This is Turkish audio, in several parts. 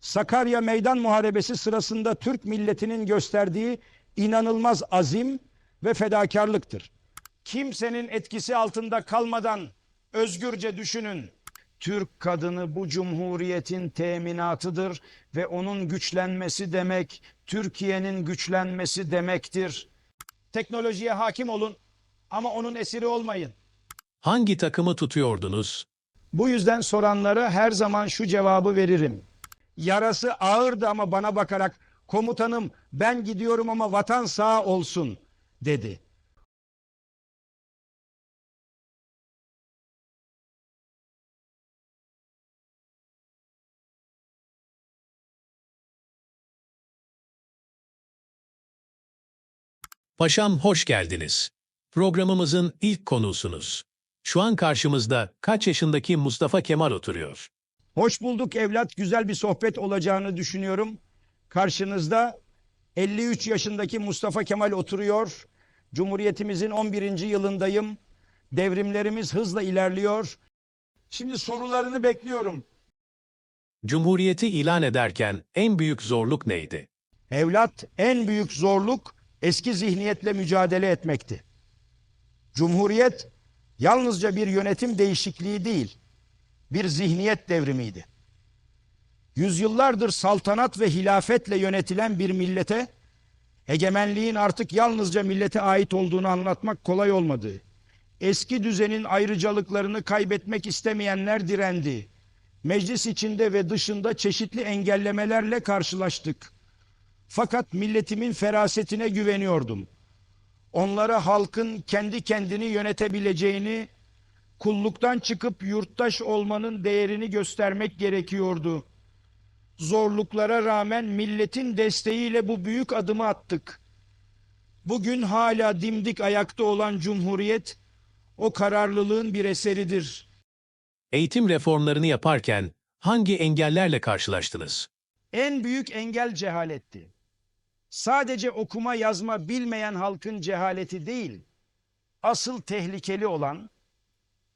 Sakarya Meydan Muharebesi sırasında Türk milletinin gösterdiği inanılmaz azim ve fedakarlıktır. Kimsenin etkisi altında kalmadan özgürce düşünün. Türk kadını bu cumhuriyetin teminatıdır ve onun güçlenmesi demek, Türkiye'nin güçlenmesi demektir. Teknolojiye hakim olun ama onun esiri olmayın. Hangi takımı tutuyordunuz? Bu yüzden soranlara her zaman şu cevabı veririm. Yarası ağırdı ama bana bakarak komutanım ben gidiyorum ama vatan sağ olsun dedi. Paşam hoş geldiniz. Programımızın ilk konusunuz. Şu an karşımızda kaç yaşındaki Mustafa Kemal oturuyor? Hoş bulduk evlat, güzel bir sohbet olacağını düşünüyorum. Karşınızda 53 yaşındaki Mustafa Kemal oturuyor. Cumhuriyetimizin 11. yılındayım. Devrimlerimiz hızla ilerliyor. Şimdi sorularını bekliyorum. Cumhuriyeti ilan ederken en büyük zorluk neydi? Evlat, en büyük zorluk eski zihniyetle mücadele etmekti. Cumhuriyet yalnızca bir yönetim değişikliği değil, bir zihniyet devrimiydi. Yüzyıllardır saltanat ve hilafetle yönetilen bir millete egemenliğin artık yalnızca millete ait olduğunu anlatmak kolay olmadı. Eski düzenin ayrıcalıklarını kaybetmek istemeyenler direndi. Meclis içinde ve dışında çeşitli engellemelerle karşılaştık. Fakat milletimin ferasetine güveniyordum. Onlara halkın kendi kendini yönetebileceğini, kulluktan çıkıp yurttaş olmanın değerini göstermek gerekiyordu. Zorluklara rağmen milletin desteğiyle bu büyük adımı attık. Bugün hala dimdik ayakta olan Cumhuriyet, o kararlılığın bir eseridir. Eğitim reformlarını yaparken hangi engellerle karşılaştınız? En büyük engel cehaletti. Sadece okuma yazma bilmeyen halkın cehaleti değil, asıl tehlikeli olan,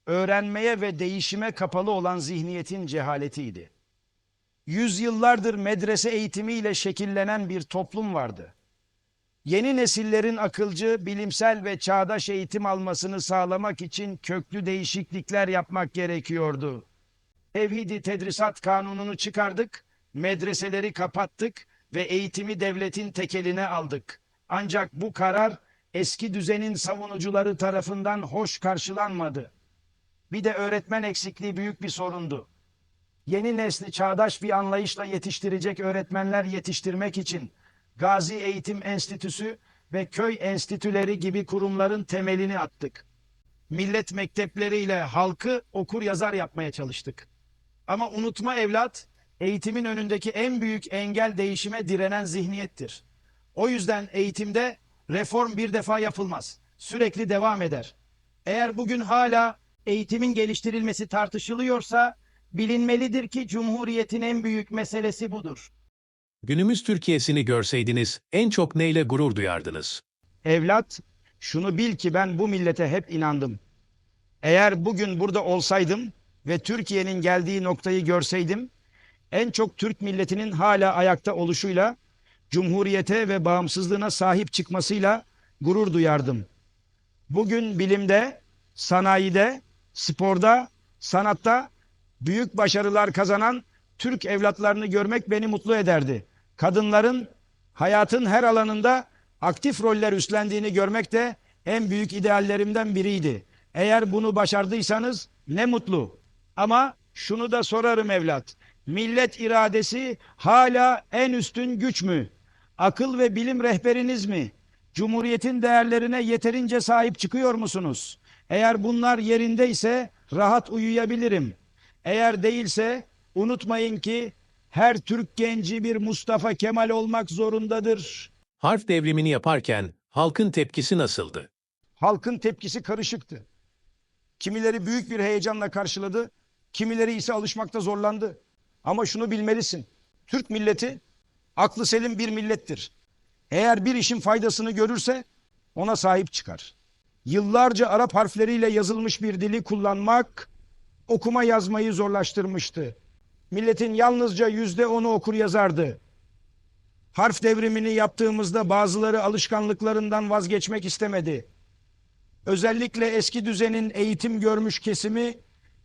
öğrenmeye ve değişime kapalı olan zihniyetin cehaletiydi. Yüzyıllardır medrese eğitimiyle şekillenen bir toplum vardı. Yeni nesillerin akılcı, bilimsel ve çağdaş eğitim almasını sağlamak için köklü değişiklikler yapmak gerekiyordu. Tevhidi Tedrisat Kanunu'nu çıkardık, medreseleri kapattık ve eğitimi devletin tekeline aldık. Ancak bu karar eski düzenin savunucuları tarafından hoş karşılanmadı. Bir de öğretmen eksikliği büyük bir sorundu. Yeni nesli çağdaş bir anlayışla yetiştirecek öğretmenler yetiştirmek için Gazi Eğitim Enstitüsü ve köy enstitüleri gibi kurumların temelini attık. Millet mektepleriyle halkı okur yazar yapmaya çalıştık. Ama unutma evlat, eğitimin önündeki en büyük engel değişime direnen zihniyettir. O yüzden eğitimde reform bir defa yapılmaz. Sürekli devam eder. Eğer bugün hala eğitimin geliştirilmesi tartışılıyorsa bilinmelidir ki Cumhuriyet'in en büyük meselesi budur. Günümüz Türkiye'sini görseydiniz en çok neyle gurur duyardınız? Evlat, şunu bil ki ben bu millete hep inandım. Eğer bugün burada olsaydım ve Türkiye'nin geldiği noktayı görseydim, en çok Türk milletinin hala ayakta oluşuyla, Cumhuriyete ve bağımsızlığına sahip çıkmasıyla gurur duyardım. Bugün bilimde, sanayide, sporda, sanatta büyük başarılar kazanan Türk evlatlarını görmek beni mutlu ederdi. Kadınların hayatın her alanında aktif roller üstlendiğini görmek de en büyük ideallerimden biriydi. Eğer bunu başardıysanız ne mutlu. Ama şunu da sorarım evlat. Millet iradesi hala en üstün güç mü? Akıl ve bilim rehberiniz mi? Cumhuriyetin değerlerine yeterince sahip çıkıyor musunuz? Eğer bunlar yerindeyse rahat uyuyabilirim. Eğer değilse unutmayın ki her Türk genci bir Mustafa Kemal olmak zorundadır. Harf devrimini yaparken halkın tepkisi nasıldı? Halkın tepkisi karışıktı. Kimileri büyük bir heyecanla karşıladı, kimileri ise alışmakta zorlandı. Ama şunu bilmelisin, Türk milleti aklı selim bir millettir. Eğer bir işin faydasını görürse ona sahip çıkar. Yıllarca Arap harfleriyle yazılmış bir dili kullanmak okuma yazmayı zorlaştırmıştı. milletin yalnızca %10'u okur yazardı. Harf devrimini yaptığımızda bazıları alışkanlıklarından vazgeçmek istemedi. Özellikle eski düzenin eğitim görmüş kesimi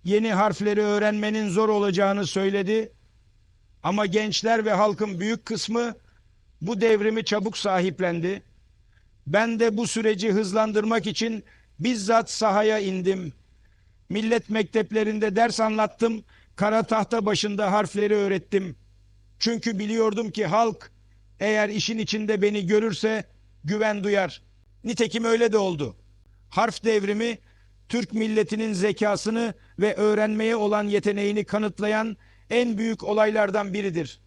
yeni harfleri öğrenmenin zor olacağını söyledi. Ama gençler ve halkın büyük kısmı bu devrimi çabuk sahiplendi. Ben de bu süreci hızlandırmak için bizzat sahaya indim. Millet mekteplerinde ders anlattım, kara tahta başında harfleri öğrettim. Çünkü biliyordum ki halk eğer işin içinde beni görürse güven duyar. Nitekim öyle de oldu. Harf devrimi Türk milletinin zekasını ve öğrenmeye olan yeteneğini kanıtlayan en büyük olaylardan biridir.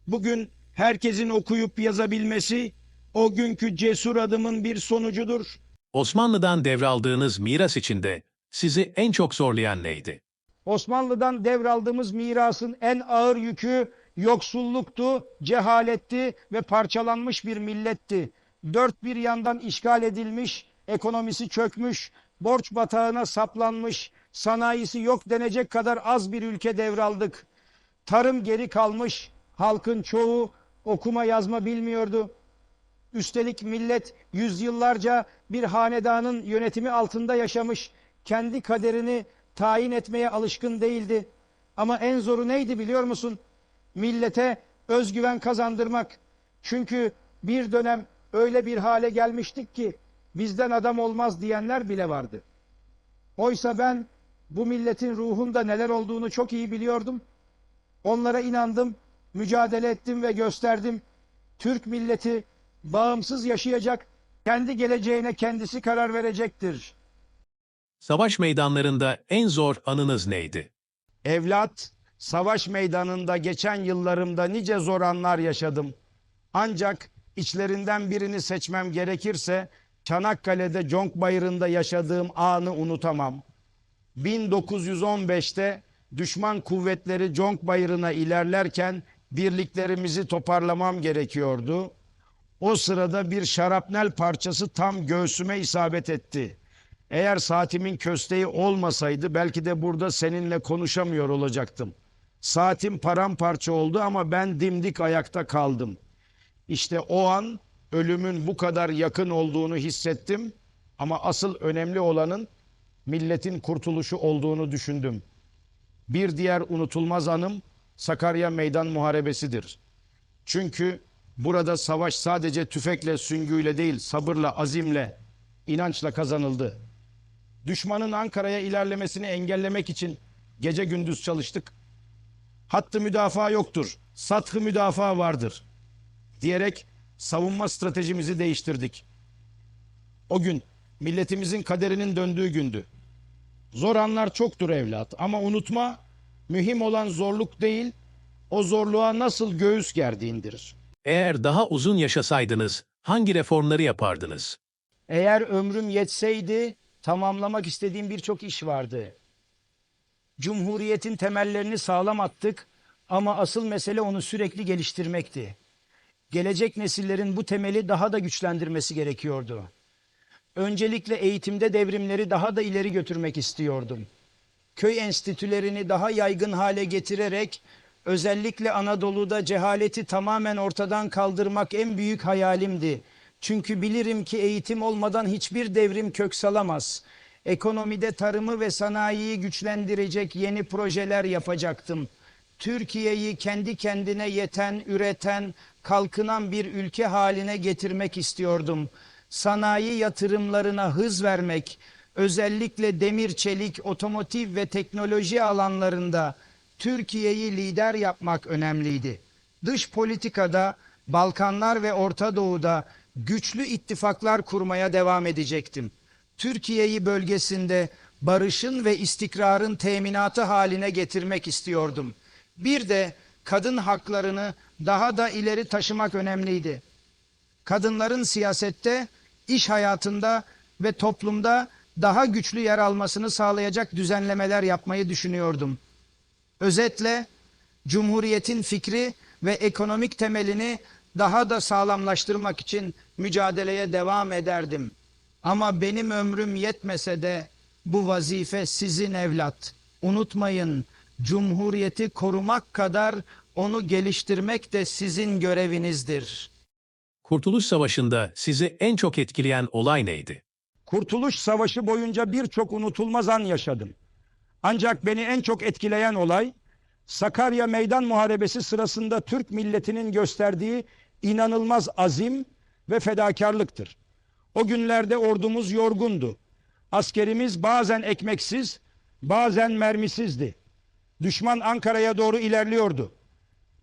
Bugün herkesin okuyup yazabilmesi o günkü cesur adımın bir sonucudur. Osmanlı'dan devraldığınız miras içinde sizi en çok zorlayan neydi? Osmanlı'dan devraldığımız mirasın en ağır yükü yoksulluktu, cehaletti ve parçalanmış bir milletti. Dört bir yandan işgal edilmiş, ekonomisi çökmüş, borç batağına saplanmış, sanayisi yok denecek kadar az bir ülke devraldık. Tarım geri kalmış, halkın çoğu okuma yazma bilmiyordu. Üstelik millet yüzyıllarca bir hanedanın yönetimi altında yaşamış, kendi kaderini tayin etmeye alışkın değildi. Ama en zoru neydi biliyor musun? Millete özgüven kazandırmak. Çünkü bir dönem öyle bir hale gelmiştik ki bizden adam olmaz diyenler bile vardı. Oysa ben bu milletin ruhunda neler olduğunu çok iyi biliyordum. Onlara inandım, mücadele ettim ve gösterdim. Türk milleti bağımsız yaşayacak, kendi geleceğine kendisi karar verecektir. Savaş meydanlarında en zor anınız neydi? Evlat, savaş meydanında geçen yıllarımda nice zor anlar yaşadım. Ancak içlerinden birini seçmem gerekirse Çanakkale'de Conk Bayırı'nda yaşadığım anı unutamam. 1915'te düşman kuvvetleri Conk Bayırı'na ilerlerken birliklerimizi toparlamam gerekiyordu. O sırada bir şarapnel parçası tam göğsüme isabet etti. Eğer saatimin kösteği olmasaydı belki de burada seninle konuşamıyor olacaktım. Saatim paramparça oldu ama ben dimdik ayakta kaldım. İşte o an ölümün bu kadar yakın olduğunu hissettim ama asıl önemli olanın milletin kurtuluşu olduğunu düşündüm. Bir diğer unutulmaz anım Sakarya Meydan Muharebesi'dir. Çünkü burada savaş sadece tüfekle, süngüyle değil, sabırla, azimle, inançla kazanıldı. Düşmanın Ankara'ya ilerlemesini engellemek için gece gündüz çalıştık. Hattı müdafaa yoktur, sathı müdafaa vardır diyerek savunma stratejimizi değiştirdik. O gün milletimizin kaderinin döndüğü gündü. Zor anlar çoktur evlat ama unutma, mühim olan zorluk değil, o zorluğa nasıl göğüs gerdiğindir. Eğer daha uzun yaşasaydınız hangi reformları yapardınız? Eğer ömrüm yetseydi tamamlamak istediğim birçok iş vardı. Cumhuriyetin temellerini sağlam attık ama asıl mesele onu sürekli geliştirmekti. Gelecek nesillerin bu temeli daha da güçlendirmesi gerekiyordu. Öncelikle eğitimde devrimleri daha da ileri götürmek istiyordum. Köy enstitülerini daha yaygın hale getirerek özellikle Anadolu'da cehaleti tamamen ortadan kaldırmak en büyük hayalimdi. Çünkü bilirim ki eğitim olmadan hiçbir devrim kök salamaz. Ekonomide tarımı ve sanayiyi güçlendirecek yeni projeler yapacaktım. Türkiye'yi kendi kendine yeten, üreten, kalkınan bir ülke haline getirmek istiyordum. Sanayi yatırımlarına hız vermek, özellikle demir, çelik, otomotiv ve teknoloji alanlarında Türkiye'yi lider yapmak önemliydi. Dış politikada Balkanlar ve Orta Doğu'da güçlü ittifaklar kurmaya devam edecektim. Türkiye'yi bölgesinde barışın ve istikrarın teminatı haline getirmek istiyordum. Bir de kadın haklarını daha da ileri taşımak önemliydi. Kadınların siyasette, iş hayatında ve toplumda daha güçlü yer almasını sağlayacak düzenlemeler yapmayı düşünüyordum. Özetle Cumhuriyet'in fikri ve ekonomik temelini daha da sağlamlaştırmak için mücadeleye devam ederdim. Ama benim ömrüm yetmese de bu vazife sizin evlat. Unutmayın, Cumhuriyeti korumak kadar onu geliştirmek de sizin görevinizdir. Kurtuluş Savaşı'nda sizi en çok etkileyen olay neydi? Kurtuluş Savaşı boyunca birçok unutulmaz an yaşadım. Ancak beni en çok etkileyen olay, Sakarya Meydan Muharebesi sırasında Türk milletinin gösterdiği inanılmaz azim ve fedakarlıktır. O günlerde ordumuz yorgundu. Askerimiz bazen ekmeksiz, bazen mermisizdi. Düşman Ankara'ya doğru ilerliyordu.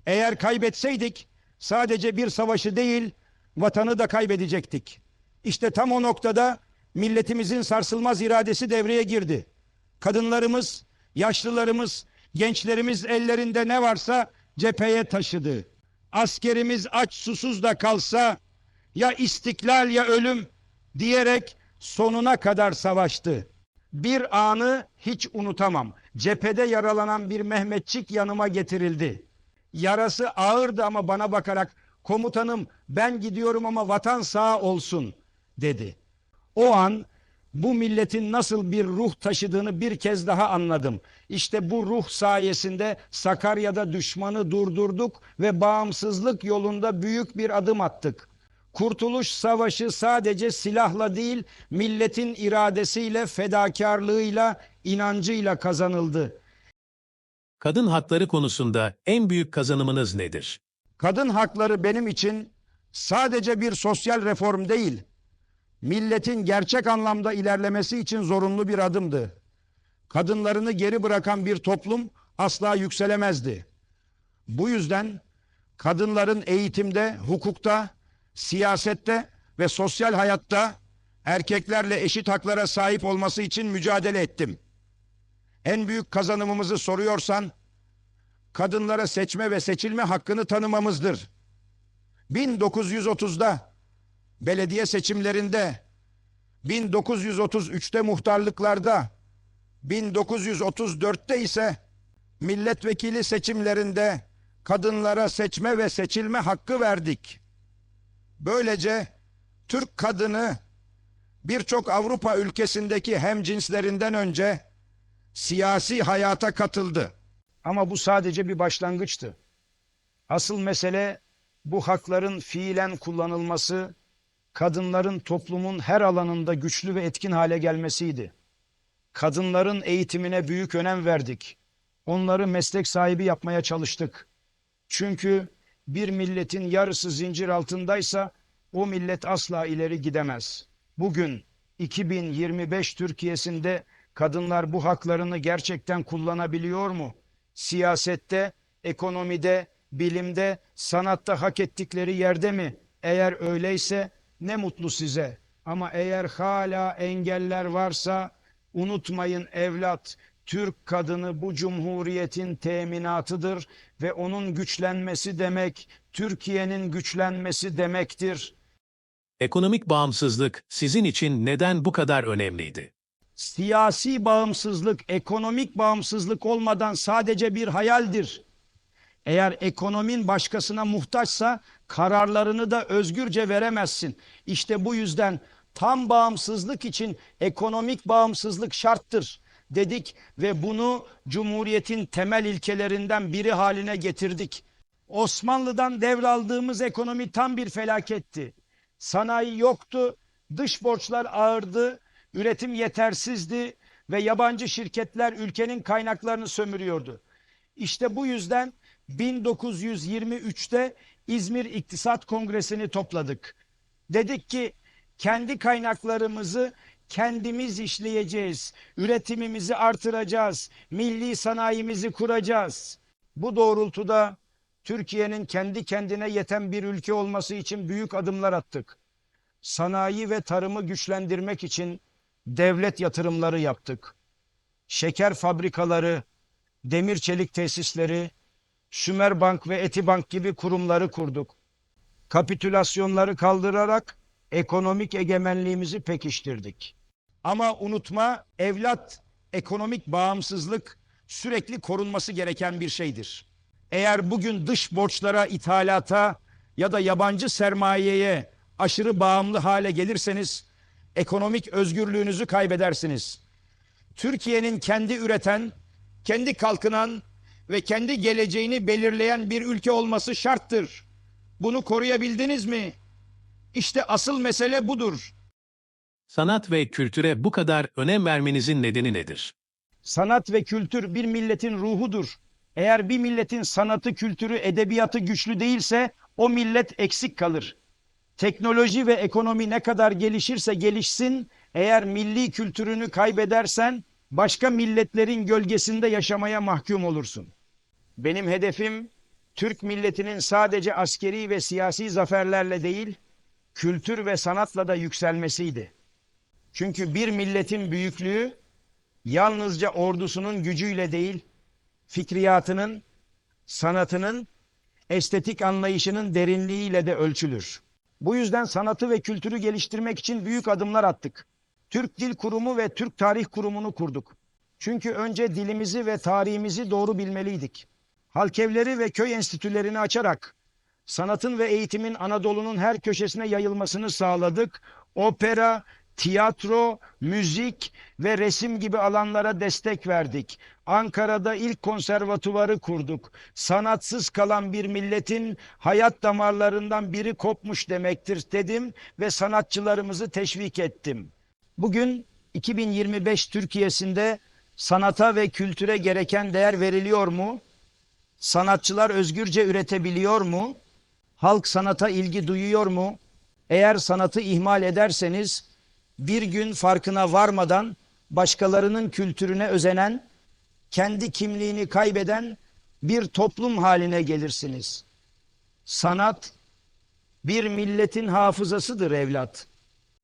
Eğer kaybetseydik sadece bir savaşı değil, vatanı da kaybedecektik. İşte tam o noktada milletimizin sarsılmaz iradesi devreye girdi. Kadınlarımız, yaşlılarımız, gençlerimiz ellerinde ne varsa cepheye taşıdı. Askerimiz aç susuz da kalsa ya istiklal ya ölüm diyerek sonuna kadar savaştı. Bir anı hiç unutamam. Cephede yaralanan bir Mehmetçik yanıma getirildi. Yarası ağırdı ama bana bakarak komutanım ben gidiyorum ama vatan sağ olsun dedi. O an bu milletin nasıl bir ruh taşıdığını bir kez daha anladım. İşte bu ruh sayesinde Sakarya'da düşmanı durdurduk ve bağımsızlık yolunda büyük bir adım attık. Kurtuluş Savaşı sadece silahla değil, milletin iradesiyle, fedakarlığıyla, inancıyla kazanıldı. Kadın hakları konusunda en büyük kazanımınız nedir? Kadın hakları benim için sadece bir sosyal reform değil, milletin gerçek anlamda ilerlemesi için zorunlu bir adımdı. Kadınlarını geri bırakan bir toplum asla yükselemezdi. Bu yüzden kadınların eğitimde, hukukta, siyasette ve sosyal hayatta erkeklerle eşit haklara sahip olması için mücadele ettim. En büyük kazanımımızı soruyorsan, kadınlara seçme ve seçilme hakkını tanımamızdır. 1930'da belediye seçimlerinde, 1933'te muhtarlıklarda, 1934'te ise milletvekili seçimlerinde kadınlara seçme ve seçilme hakkı verdik. Böylece Türk kadını birçok Avrupa ülkesindeki hemcinslerinden önce siyasi hayata katıldı. Ama bu sadece bir başlangıçtı. Asıl mesele bu hakların fiilen kullanılması, kadınların toplumun her alanında güçlü ve etkin hale gelmesiydi. Kadınların eğitimine büyük önem verdik. Onları meslek sahibi yapmaya çalıştık. Çünkü bir milletin yarısı zincir altındaysa o millet asla ileri gidemez. Bugün 2025 Türkiye'sinde kadınlar bu haklarını gerçekten kullanabiliyor mu? Siyasette, ekonomide, bilimde, sanatta hak ettikleri yerde mi? Eğer öyleyse ne mutlu size. Ama eğer hala engeller varsa unutmayın evlat, Türk kadını bu cumhuriyetin teminatıdır ve onun güçlenmesi demek Türkiye'nin güçlenmesi demektir. Ekonomik bağımsızlık sizin için neden bu kadar önemliydi? Siyasi bağımsızlık, ekonomik bağımsızlık olmadan sadece bir hayaldir. Eğer ekonomin başkasına muhtaçsa kararlarını da özgürce veremezsin. İşte bu yüzden tam bağımsızlık için ekonomik bağımsızlık şarttır dedik ve bunu Cumhuriyet'in temel ilkelerinden biri haline getirdik. Osmanlı'dan devraldığımız ekonomi tam bir felaketti. Sanayi yoktu, dış borçlar ağırdı, üretim yetersizdi ve yabancı şirketler ülkenin kaynaklarını sömürüyordu. İşte bu yüzden 1923'te İzmir İktisat Kongresi'ni topladık. Dedik ki kendi kaynaklarımızı kendimiz işleyeceğiz, üretimimizi artıracağız, milli sanayimizi kuracağız. Bu doğrultuda Türkiye'nin kendi kendine yeten bir ülke olması için büyük adımlar attık. Sanayi ve tarımı güçlendirmek için devlet yatırımları yaptık. Şeker fabrikaları, demir çelik tesisleri, Sümerbank ve Etibank gibi kurumları kurduk. Kapitülasyonları kaldırarak ekonomik egemenliğimizi pekiştirdik. Ama unutma evlat, ekonomik bağımsızlık sürekli korunması gereken bir şeydir. Eğer bugün dış borçlara, ithalata ya da yabancı sermayeye aşırı bağımlı hale gelirseniz ekonomik özgürlüğünüzü kaybedersiniz. Türkiye'nin kendi üreten, kendi kalkınan ve kendi geleceğini belirleyen bir ülke olması şarttır. Bunu koruyabildiniz mi? İşte asıl mesele budur. Sanat ve kültüre bu kadar önem vermenizin nedeni nedir? Sanat ve kültür bir milletin ruhudur. Eğer bir milletin sanatı, kültürü, edebiyatı güçlü değilse o millet eksik kalır. Teknoloji ve ekonomi ne kadar gelişirse gelişsin, eğer milli kültürünü kaybedersen başka milletlerin gölgesinde yaşamaya mahkum olursun. Benim hedefim Türk milletinin sadece askeri ve siyasi zaferlerle değil, kültür ve sanatla da yükselmesiydi. Çünkü bir milletin büyüklüğü yalnızca ordusunun gücüyle değil, fikriyatının, sanatının, estetik anlayışının derinliğiyle de ölçülür. Bu yüzden sanatı ve kültürü geliştirmek için büyük adımlar attık. Türk Dil Kurumu ve Türk Tarih Kurumu'nu kurduk. Çünkü önce dilimizi ve tarihimizi doğru bilmeliydik. Halkevleri ve köy enstitülerini açarak sanatın ve eğitimin Anadolu'nun her köşesine yayılmasını sağladık. Opera, tiyatro, müzik ve resim gibi alanlara destek verdik. Ankara'da ilk konservatuvarı kurduk. Sanatsız kalan bir milletin hayat damarlarından biri kopmuş demektir dedim ve sanatçılarımızı teşvik ettim. Bugün 2025 Türkiye'sinde sanata ve kültüre gereken değer veriliyor mu? Sanatçılar özgürce üretebiliyor mu? Halk sanata ilgi duyuyor mu? Eğer sanatı ihmal ederseniz bir gün farkına varmadan başkalarının kültürüne özenen, kendi kimliğini kaybeden bir toplum haline gelirsiniz. Sanat bir milletin hafızasıdır evlat.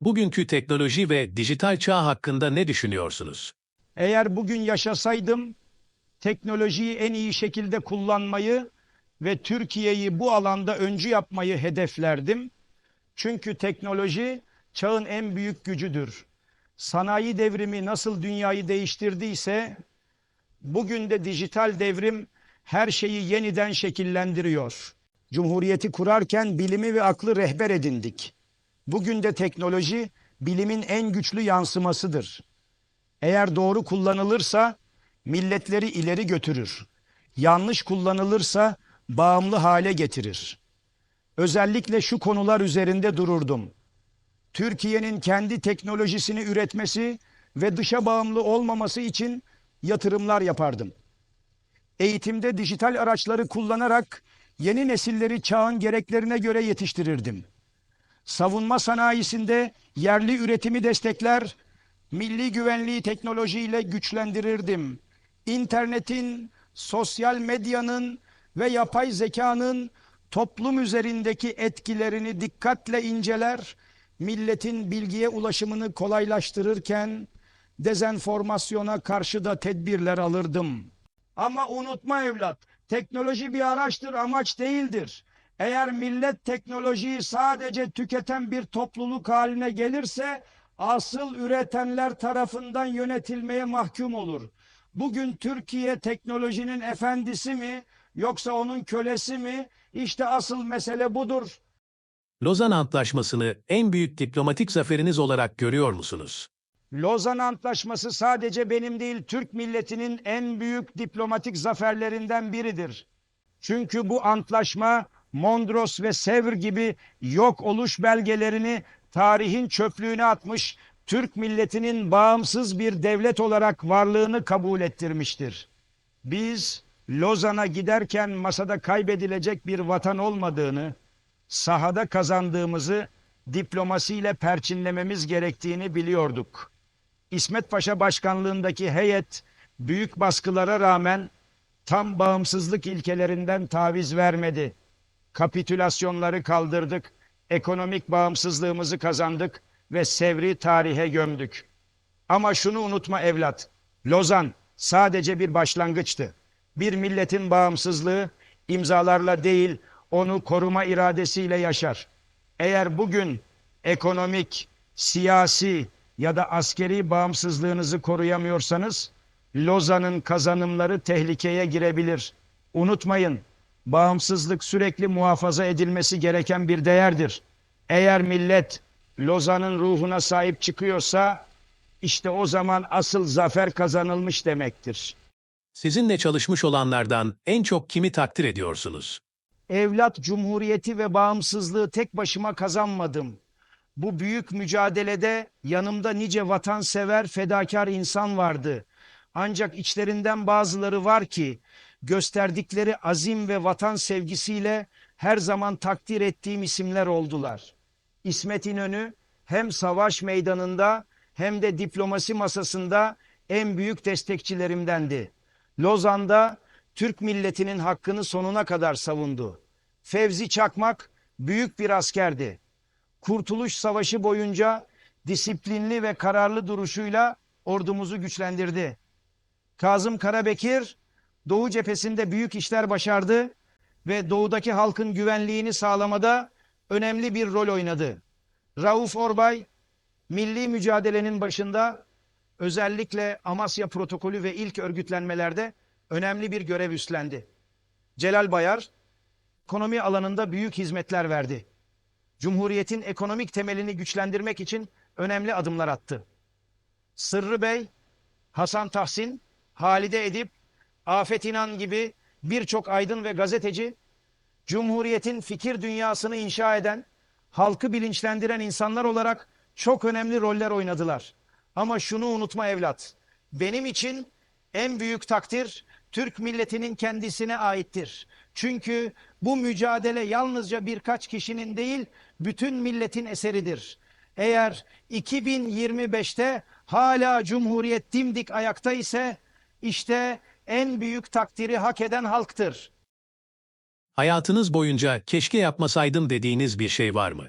Bugünkü teknoloji ve dijital çağ hakkında ne düşünüyorsunuz? Eğer bugün yaşasaydım teknolojiyi en iyi şekilde kullanmayı ve Türkiye'yi bu alanda öncü yapmayı hedeflerdim. Çünkü teknoloji çağın en büyük gücüdür. Sanayi devrimi nasıl dünyayı değiştirdiyse bugün de dijital devrim her şeyi yeniden şekillendiriyor. Cumhuriyeti kurarken bilimi ve aklı rehber edindik. Bugün de teknoloji bilimin en güçlü yansımasıdır. Eğer doğru kullanılırsa milletleri ileri götürür. Yanlış kullanılırsa bağımlı hale getirir. Özellikle şu konular üzerinde dururdum. Türkiye'nin kendi teknolojisini üretmesi ve dışa bağımlı olmaması için yatırımlar yapardım. Eğitimde dijital araçları kullanarak yeni nesilleri çağın gereklerine göre yetiştirirdim. Savunma sanayisinde yerli üretimi destekler, milli güvenliği teknolojiyle güçlendirirdim. İnternetin, sosyal medyanın ve yapay zekanın toplum üzerindeki etkilerini dikkatle inceler, milletin bilgiye ulaşımını kolaylaştırırken dezenformasyona karşı da tedbirler alırdım. Ama unutma evlat, teknoloji bir araçtır, amaç değildir. Eğer millet teknolojiyi sadece tüketen bir topluluk haline gelirse asıl üretenler tarafından yönetilmeye mahkum olur. Bugün Türkiye teknolojinin efendisi mi yoksa onun kölesi mi? İşte asıl mesele budur. Lozan Antlaşması'nı en büyük diplomatik zaferiniz olarak görüyor musunuz? Lozan Antlaşması sadece benim değil, Türk milletinin en büyük diplomatik zaferlerinden biridir. Çünkü bu antlaşma Mondros ve Sevr gibi yok oluş belgelerini tarihin çöplüğüne atmış, Türk milletinin bağımsız bir devlet olarak varlığını kabul ettirmiştir. Biz Lozan'a giderken masada kaybedilecek bir vatan olmadığını, sahada kazandığımızı diplomasiyle perçinlememiz gerektiğini biliyorduk. İsmet Paşa başkanlığındaki heyet büyük baskılara rağmen tam bağımsızlık ilkelerinden taviz vermedi. Kapitülasyonları kaldırdık, ekonomik bağımsızlığımızı kazandık ve Sevr'i tarihe gömdük. Ama şunu unutma evlat, Lozan sadece bir başlangıçtı. Bir milletin bağımsızlığı imzalarla değil, onu koruma iradesiyle yaşar. Eğer bugün ekonomik, siyasi ya da askeri bağımsızlığınızı koruyamıyorsanız, Lozan'ın kazanımları tehlikeye girebilir. Unutmayın, bağımsızlık sürekli muhafaza edilmesi gereken bir değerdir. Eğer millet Lozan'ın ruhuna sahip çıkıyorsa, işte o zaman asıl zafer kazanılmış demektir. Sizinle çalışmış olanlardan en çok kimi takdir ediyorsunuz? Evlat cumhuriyeti ve bağımsızlığı tek başıma kazanmadım. Bu büyük mücadelede yanımda nice vatansever, fedakar insan vardı. Ancak içlerinden bazıları var ki gösterdikleri azim ve vatan sevgisiyle her zaman takdir ettiğim isimler oldular. İsmet İnönü hem savaş meydanında hem de diplomasi masasında en büyük destekçilerimdendi. Lozan'da Türk milletinin hakkını sonuna kadar savundu. Fevzi Çakmak büyük bir askerdi. Kurtuluş Savaşı boyunca disiplinli ve kararlı duruşuyla ordumuzu güçlendirdi. Kazım Karabekir Doğu cephesinde büyük işler başardı ve doğudaki halkın güvenliğini sağlamada önemli bir rol oynadı. Rauf Orbay milli mücadelenin başında özellikle Amasya Protokolü ve ilk örgütlenmelerde önemli bir görev üstlendi. Celal Bayar ekonomi alanında büyük hizmetler verdi. Cumhuriyetin ekonomik temelini güçlendirmek için önemli adımlar attı. Sırrı Bey, Hasan Tahsin, Halide Edip, Afet İnan gibi birçok aydın ve gazeteci, Cumhuriyetin fikir dünyasını inşa eden, halkı bilinçlendiren insanlar olarak çok önemli roller oynadılar. Ama şunu unutma evlat, benim için en büyük takdir Türk milletinin kendisine aittir. Çünkü bu mücadele yalnızca birkaç kişinin değil, bütün milletin eseridir. Eğer 2025'te hala Cumhuriyet dimdik ayakta ise işte en büyük takdiri hak eden halktır. Hayatınız boyunca keşke yapmasaydım dediğiniz bir şey var mı?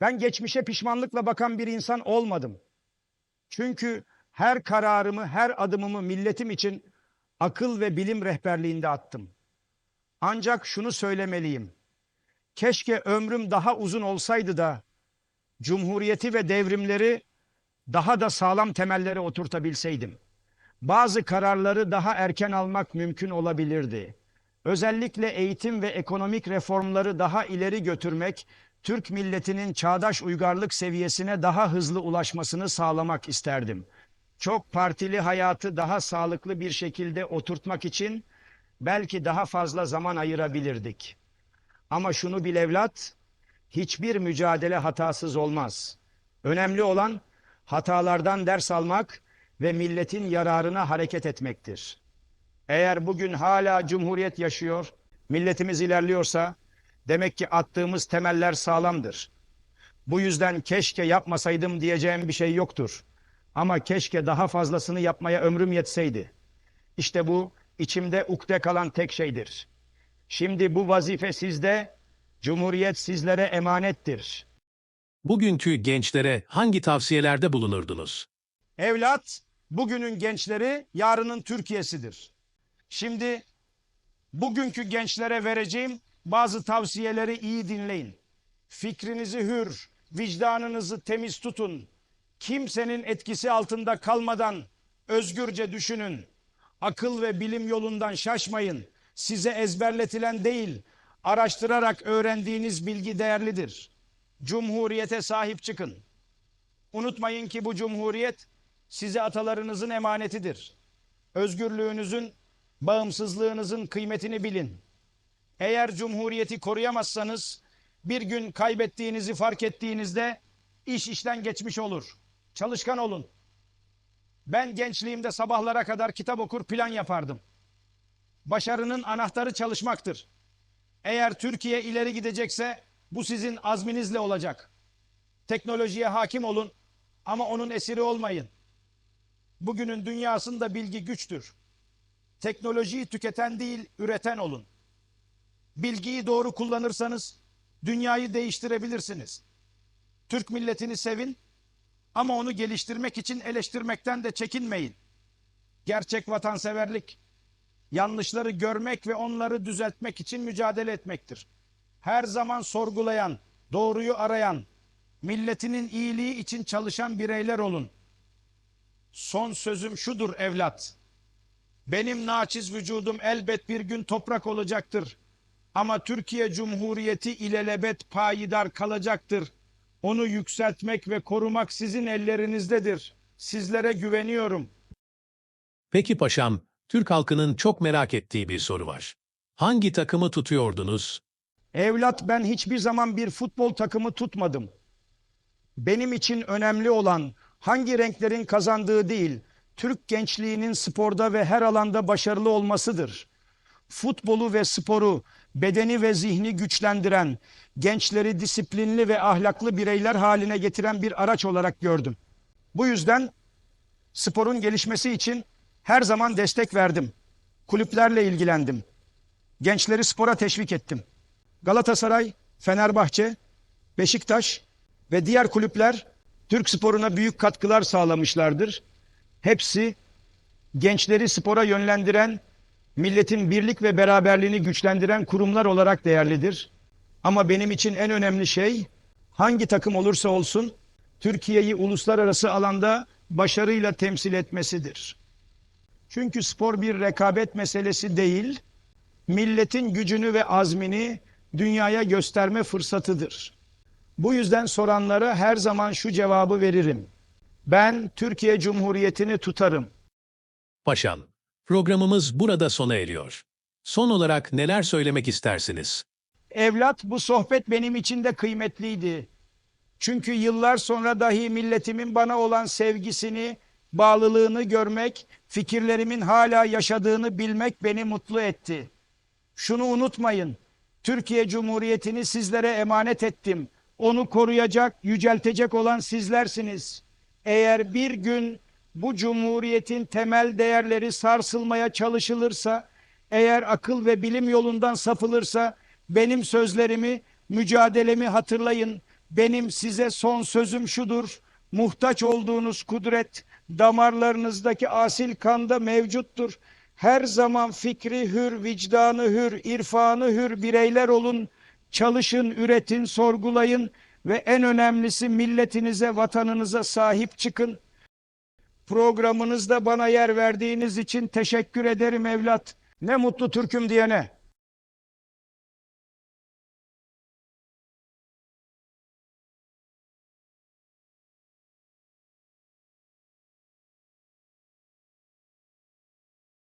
Ben geçmişe pişmanlıkla bakan bir insan olmadım. Çünkü her kararımı, her adımımı milletim için akıl ve bilim rehberliğinde attım. Ancak şunu söylemeliyim. Keşke ömrüm daha uzun olsaydı da Cumhuriyeti ve devrimleri daha da sağlam temellere oturtabilseydim. Bazı kararları daha erken almak mümkün olabilirdi. Özellikle eğitim ve ekonomik reformları daha ileri götürmek, Türk milletinin çağdaş uygarlık seviyesine daha hızlı ulaşmasını sağlamak isterdim. Çok partili hayatı daha sağlıklı bir şekilde oturtmak için belki daha fazla zaman ayırabilirdik. Ama şunu bil evlat, hiçbir mücadele hatasız olmaz. Önemli olan hatalardan ders almak ve milletin yararına hareket etmektir. Eğer bugün hala Cumhuriyet yaşıyor, milletimiz ilerliyorsa demek ki attığımız temeller sağlamdır. Bu yüzden keşke yapmasaydım diyeceğim bir şey yoktur. Ama keşke daha fazlasını yapmaya ömrüm yetseydi. İşte bu içimde ukde kalan tek şeydir. Şimdi bu vazife sizde, Cumhuriyet sizlere emanettir. Bugünkü gençlere hangi tavsiyelerde bulunurdunuz? Evlat, bugünün gençleri yarının Türkiye'sidir. Şimdi bugünkü gençlere vereceğim bazı tavsiyeleri iyi dinleyin. Fikrinizi hür, vicdanınızı temiz tutun. Kimsenin etkisi altında kalmadan özgürce düşünün. Akıl ve bilim yolundan şaşmayın. Size ezberletilen değil, araştırarak öğrendiğiniz bilgi değerlidir. Cumhuriyete sahip çıkın. Unutmayın ki bu cumhuriyet size atalarınızın emanetidir. Özgürlüğünüzün, bağımsızlığınızın kıymetini bilin. Eğer cumhuriyeti koruyamazsanız bir gün kaybettiğinizi fark ettiğinizde iş işten geçmiş olur. Çalışkan olun. Ben gençliğimde sabahlara kadar kitap okur plan yapardım. Başarının anahtarı çalışmaktır. Eğer Türkiye ileri gidecekse bu sizin azminizle olacak. Teknolojiye hakim olun ama onun esiri olmayın. Bugünün dünyasında bilgi güçtür. Teknolojiyi tüketen değil, üreten olun. Bilgiyi doğru kullanırsanız dünyayı değiştirebilirsiniz. Türk milletini sevin ama onu geliştirmek için eleştirmekten de çekinmeyin. Gerçek vatanseverlik, yanlışları görmek ve onları düzeltmek için mücadele etmektir. Her zaman sorgulayan, doğruyu arayan, milletinin iyiliği için çalışan bireyler olun. Son sözüm şudur evlat. Benim naçiz vücudum elbet bir gün toprak olacaktır. Ama Türkiye Cumhuriyeti ilelebet payidar kalacaktır. Onu yükseltmek ve korumak sizin ellerinizdedir. Sizlere güveniyorum. Peki paşam, Türk halkının çok merak ettiği bir soru var. Hangi takımı tutuyordunuz? Evlat, ben hiçbir zaman bir futbol takımı tutmadım. Benim için önemli olan hangi renklerin kazandığı değil, Türk gençliğinin sporda ve her alanda başarılı olmasıdır. Futbolu ve sporu, bedeni ve zihni güçlendiren, gençleri disiplinli ve ahlaklı bireyler haline getiren bir araç olarak gördüm. Bu yüzden sporun gelişmesi için her zaman destek verdim. Kulüplerle ilgilendim. Gençleri spora teşvik ettim. Galatasaray, Fenerbahçe, Beşiktaş ve diğer kulüpler Türk sporuna büyük katkılar sağlamışlardır. Hepsi gençleri spora yönlendiren, milletin birlik ve beraberliğini güçlendiren kurumlar olarak değerlidir. Ama benim için en önemli şey, hangi takım olursa olsun Türkiye'yi uluslararası alanda başarıyla temsil etmesidir. Çünkü spor bir rekabet meselesi değil, milletin gücünü ve azmini dünyaya gösterme fırsatıdır. Bu yüzden soranlara her zaman şu cevabı veririm: ben Türkiye Cumhuriyeti'ni tutarım. Paşam, programımız burada sona eriyor. Son olarak neler söylemek istersiniz? Evlat, bu sohbet benim için de kıymetliydi. Çünkü yıllar sonra dahi milletimin bana olan sevgisini, bağlılığını görmek, fikirlerimin hala yaşadığını bilmek beni mutlu etti. Şunu unutmayın, Türkiye Cumhuriyeti'ni sizlere emanet ettim. Onu koruyacak, yüceltecek olan sizlersiniz. Eğer bir gün bu cumhuriyetin temel değerleri sarsılmaya çalışılırsa, eğer akıl ve bilim yolundan sapılırsa, benim sözlerimi, mücadelemi hatırlayın. Benim size son sözüm şudur: muhtaç olduğunuz kudret damarlarınızdaki asil kanda mevcuttur. Her zaman fikri hür, vicdanı hür, irfanı hür bireyler olun. Çalışın, üretin, sorgulayın ve en önemlisi milletinize, vatanınıza sahip çıkın. Programınızda bana yer verdiğiniz için teşekkür ederim evlat. Ne mutlu Türk'üm diyene.